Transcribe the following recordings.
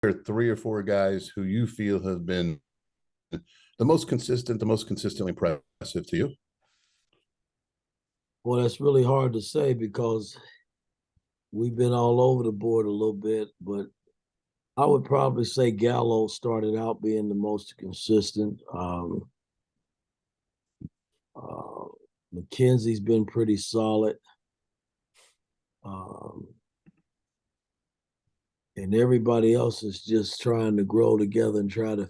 are three or four guys who you feel have been the most consistent, the most consistently impressive to you? Well, that's really hard to say because we've been all over the board a little bit, but I would probably say Gallo started out being the most consistent. Uh, McKenzie's been pretty solid. Um, and everybody else is just trying to grow together and trying to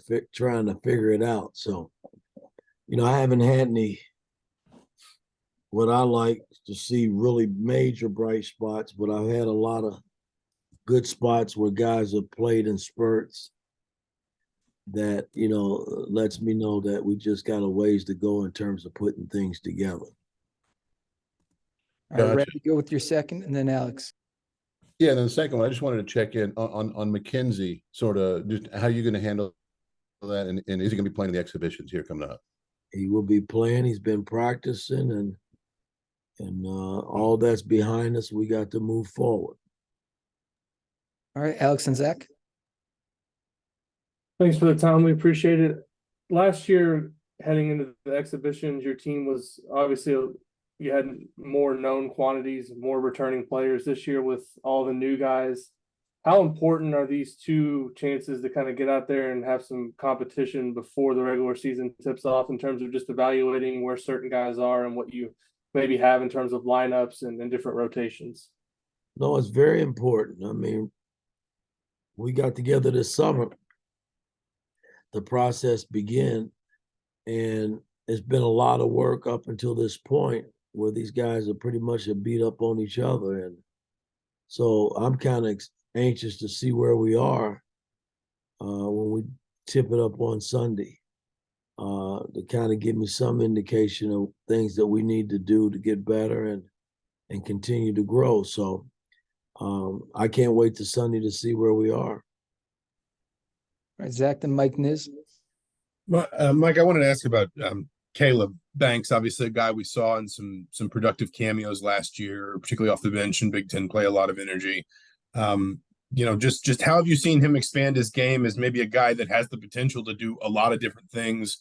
figure it out. So, I haven't had any what I like to see really major bright spots, but I've had a lot of good spots where guys have played in spurts that, lets me know that we just got a ways to go in terms of putting things together. All right, Randy, go with your second, and then Alex. Yeah, and then the second one, I just wanted to check in on McKenzie, sort of just how you're going to handle that, and is he going to be playing the exhibitions here coming up? He will be playing. He's been practicing, and all that's behind us. We got to move forward. All right, Alex and Zach. Thanks for the time. We appreciate it. Last year, heading into the exhibitions, your team was obviously you had more known quantities, more returning players. This year with all the new guys. How important are these two chances to kind of get out there and have some competition before the regular season tips off in terms of just evaluating where certain guys are and what you maybe have in terms of lineups and different rotations? No, it's very important. I mean, we got together this summer. The process began, and it's been a lot of work up until this point where these guys are pretty much beat up on each other. And so I'm kind of anxious to see where we are when we tip it up on Sunday to kind of give me some indication of things that we need to do to get better and continue to grow. So I can't wait to Sunday to see where we are. All right, Zach, then Mike Niz. Mike, I wanted to ask about Caleb Banks, obviously a guy we saw in some productive cameos last year, particularly off the bench in Big Ten play, a lot of energy. Just how have you seen him expand his game as maybe a guy that has the potential to do a lot of different things,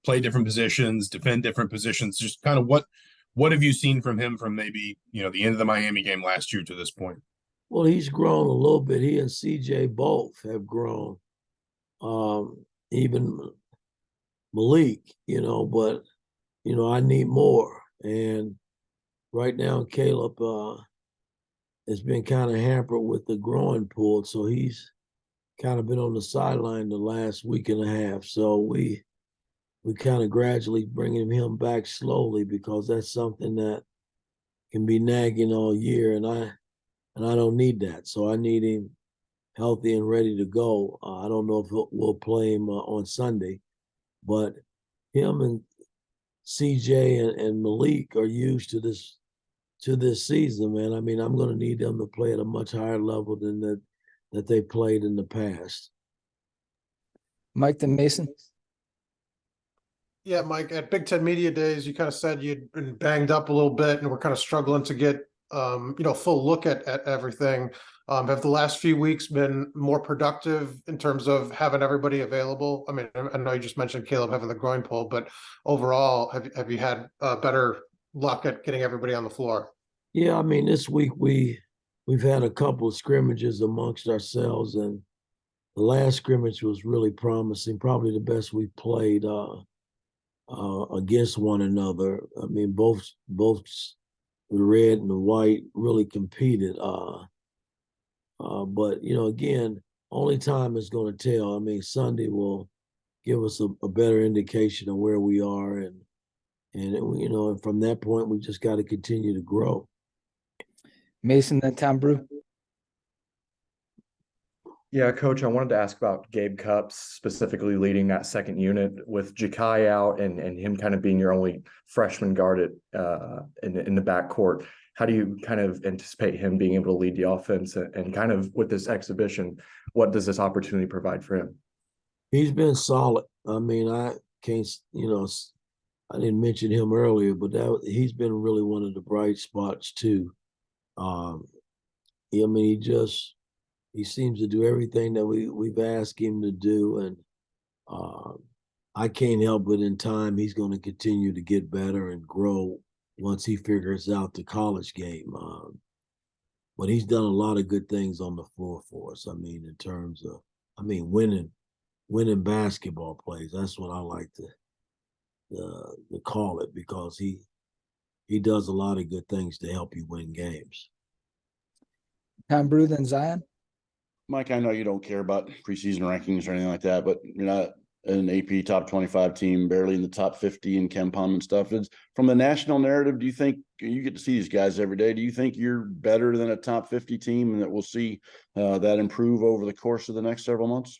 play different positions, defend different positions? Just kind of what have you seen from him from maybe, the end of the Miami game last year to this point? Well, he's grown a little bit. He and CJ both have grown. Even Malik, but I need more. And right now, Caleb has been kind of hampered with the growing pull, so he's kind of been on the sideline the last week and a half. So we kind of gradually bringing him back slowly because that's something that can be nagging all year, and I don't need that. So I need him healthy and ready to go. I don't know if we'll play him on Sunday, but him and CJ and Malik are used to this season, man. I mean, I'm going to need them to play at a much higher level than that they played in the past. Mike, then Mason. Yeah, Mike, at Big Ten Media Days, you kind of said you'd been banged up a little bit and we're kind of struggling to get, full look at everything. Have the last few weeks been more productive in terms of having everybody available? I mean, I know you just mentioned Caleb having the groin pull, but overall, have you had better luck at getting everybody on the floor? Yeah, I mean, this week we've had a couple of scrimmages amongst ourselves, and the last scrimmage was really promising, probably the best we've played against one another. I mean, both the red and the white really competed. But again, only time is going to tell. I mean, Sunday will give us a better indication of where we are, and from that point, we just got to continue to grow. Mason, then Tom Brew. Yeah, Coach, I wanted to ask about Gabe Cupps, specifically leading that second unit with Ja'Kai out and him kind of being your only freshman guard in the backcourt. How do you kind of anticipate him being able to lead the offense and kind of with this exhibition, what does this opportunity provide for him? He's been solid. I mean, I can't, I didn't mention him earlier, but he's been really one of the bright spots too. I mean, He seems to do everything that we've asked him to do, and I can't help but in time he's going to continue to get better and grow once he figures out the college game. But he's done a lot of good things on the floor for us. I mean, in terms of, winning basketball plays. That's what I like to call it, because he does a lot of good things to help you win games. Tom Brew, then Zion. Mike, I know you don't care about preseason rankings or anything like that, but you're not an AP top 25 team, barely in the top 50 in KenPom and stuff. It's from the national narrative. Do you think you get to see these guys every day? Do you think you're better than a top 50 team and that we'll see that improve over the course of the next several months?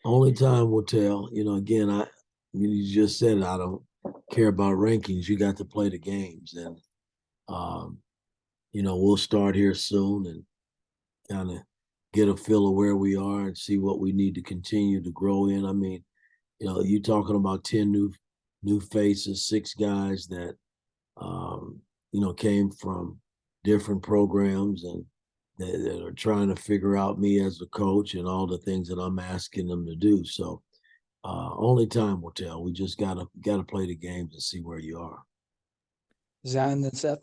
Only time will tell. Again, you just said I don't care about rankings. You got to play the games, and we'll start here soon and kind of get a feel of where we are and see what we need to continue to grow in. I mean, you're talking about 10 new faces, 6 guys that came from different programs and that are trying to figure out me as a coach and all the things that I'm asking them to do. So only time will tell. We just gotta play the games and see where you are. Zion, then Seth.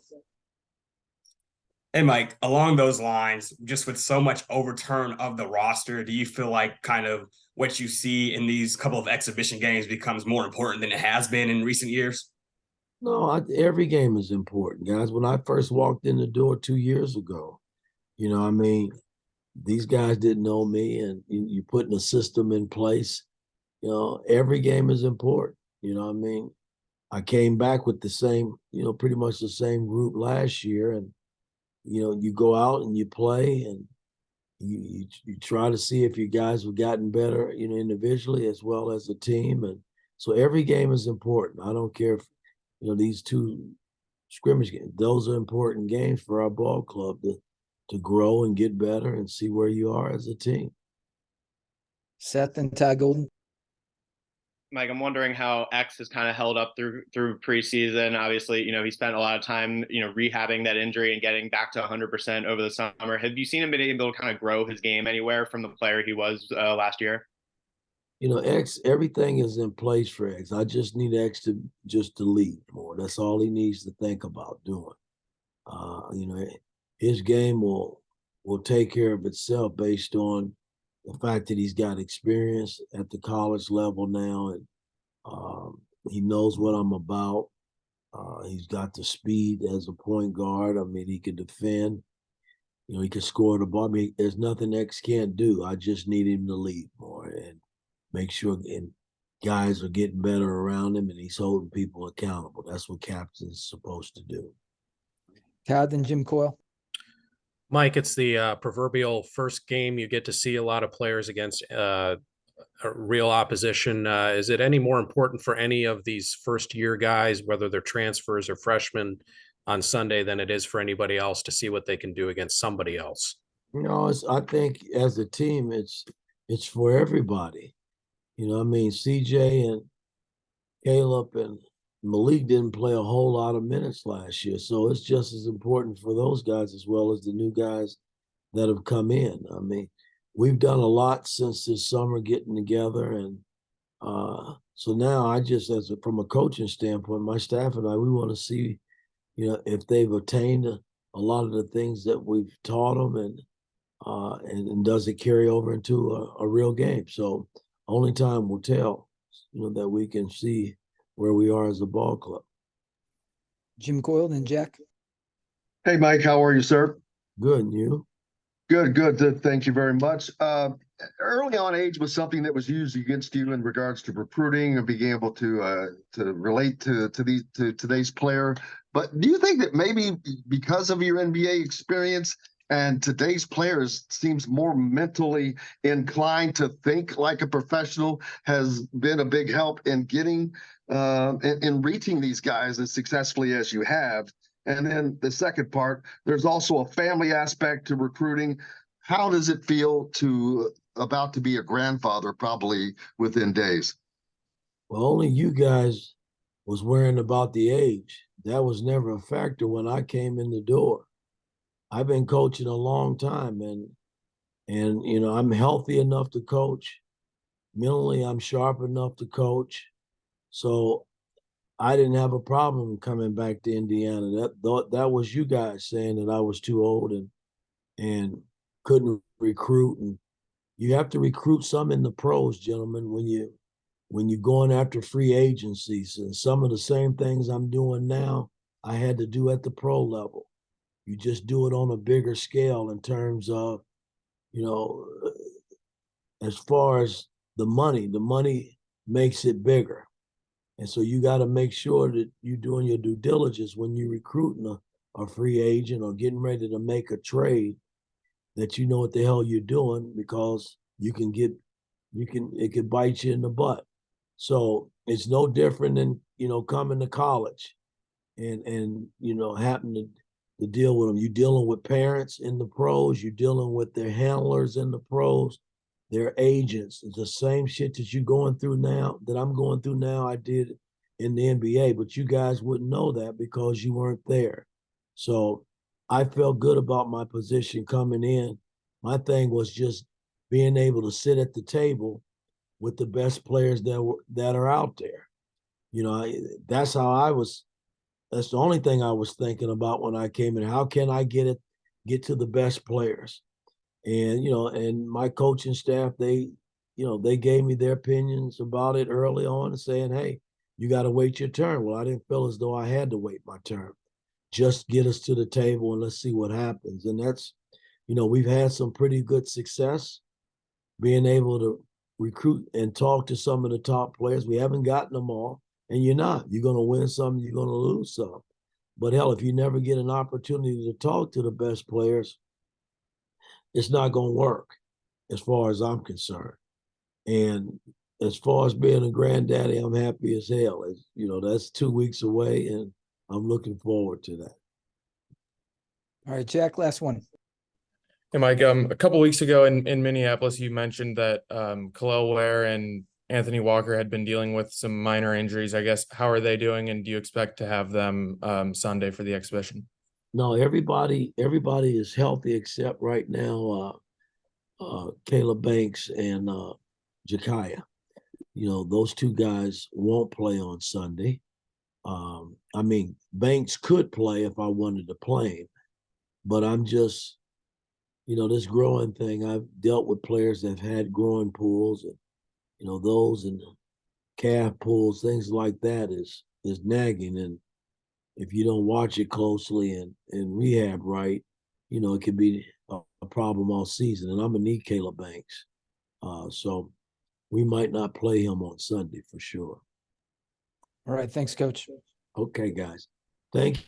Hey, Mike, along those lines, just with so much overturn of the roster, do you feel like kind of what you see in these couple of exhibition games becomes more important than it has been in recent years? No, every game is important, guys. When I first walked in the door 2 years ago, these guys didn't know me, and you putting a system in place. Every game is important. I came back with the same, pretty much the same group last year, and you go out and you play, and you try to see if you guys have gotten better, individually as well as a team, and so every game is important. I don't care if these 2 scrimmage games; those are important games for our ball club to grow and get better and see where you are as a team. Seth and Ty Golden. Mike, I'm wondering how X has kind of held up through preseason. Obviously, he spent a lot of time, rehabbing that injury and getting back to 100% over the summer. Have you seen him been able to kind of grow his game anywhere from the player he was last year? X, everything is in place for X. I just need X to lead more. That's all he needs to think about doing. His game will take care of itself based on the fact that he's got experience at the college level now, and he knows what I'm about. He's got the speed as a point guard. I mean, he can defend. He can score the ball. I mean, there's nothing X can't do. I just need him to lead more and make sure and guys are getting better around him, and he's holding people accountable. That's what captain's supposed to do. Todd and Jim Coyle. Mike, it's the proverbial first game you get to see a lot of players against a real opposition. Is it any more important for any of these first-year guys, whether they're transfers or freshmen, on Sunday than it is for anybody else to see what they can do against somebody else? I think as a team, it's for everybody. CJ and Caleb and Malik didn't play a whole lot of minutes last year, so it's just as important for those guys as well as the new guys that have come in. I mean, we've done a lot since this summer getting together, and so now from a coaching standpoint, my staff and I, we want to see, if they've attained a lot of the things that we've taught them, and does it carry over into a real game. So only time will tell, that we can see where we are as a ball club. Jim Coyle and Jack. Hey, Mike, how are you, sir? Good, and you? Good. Thank you very much. Early on, age was something that was used against you in regards to recruiting and being able to relate to today's player. But do you think that maybe because of your NBA experience and today's players seems more mentally inclined to think like a professional has been a big help in getting in reaching these guys as successfully as you have? And then the second part, there's also a family aspect to recruiting. How does it feel about to be a grandfather probably within days? Well, only you guys was worrying about the age. That was never a factor when I came in the door. I've been coaching a long time, and And, you know, I'm healthy enough to coach. Mentally, I'm sharp enough to coach. So I didn't have a problem coming back to Indiana. That was you guys saying that I was too old and couldn't recruit. And you have to recruit some in the pros, gentlemen, when you're going after free agencies. And some of the same things I'm doing now, I had to do at the pro level. You just do it on a bigger scale in terms of, you know, as far as the money makes it bigger. And so you got to make sure that you're doing your due diligence when you're recruiting a free agent or getting ready to make a trade, that you know what the hell you're doing, because it could bite you in the butt. So it's no different than, you know, coming to college and you know, having to deal with them. You're dealing with parents in the pros, you're dealing with their handlers in the pros, their agents. It's the same shit that you're going through now, that I'm going through now, I did in the NBA, but you guys wouldn't know that because you weren't there. So I felt good about my position coming in. My thing was just being able to sit at the table with the best players that are out there. You know, that's how I was. That's the only thing I was thinking about when I came in. How can I get to the best players? And, you know, and my coaching staff, they gave me their opinions about it early on and saying, hey, you got to wait your turn. Well, I didn't feel as though I had to wait my turn. Just get us to the table and let's see what happens. And that's, you know, we've had some pretty good success being able to recruit and talk to some of the top players. We haven't gotten them all, and you're not. You're going to win some, you're going to lose some. But hell, if you never get an opportunity to talk to the best players, it's not going to work as far as I'm concerned. And as far as being a granddaddy, I'm happy as hell. As you know, that's 2 weeks away, and I'm looking forward to that. All right, Jack, last one. Hey, Mike, a couple weeks ago in Minneapolis, you mentioned that Khalil Ware and Anthony Walker had been dealing with some minor injuries. I guess, how are they doing, and do you expect to have them Sunday for the exhibition? No, everybody is healthy except right now Caleb Banks and Jakaya. You know, those two guys won't play on Sunday. I mean, Banks could play if I wanted to play him, but I'm just, you know, this growing thing. I've dealt with players that have had growing pools, and you know, those and calf pulls, things like that is nagging. And if you don't watch it closely and rehab right, you know, it could be a problem all season. And I'm gonna need Caleb Banks. So we might not play him on Sunday for sure. All right. Thanks, Coach. Okay, guys. Thank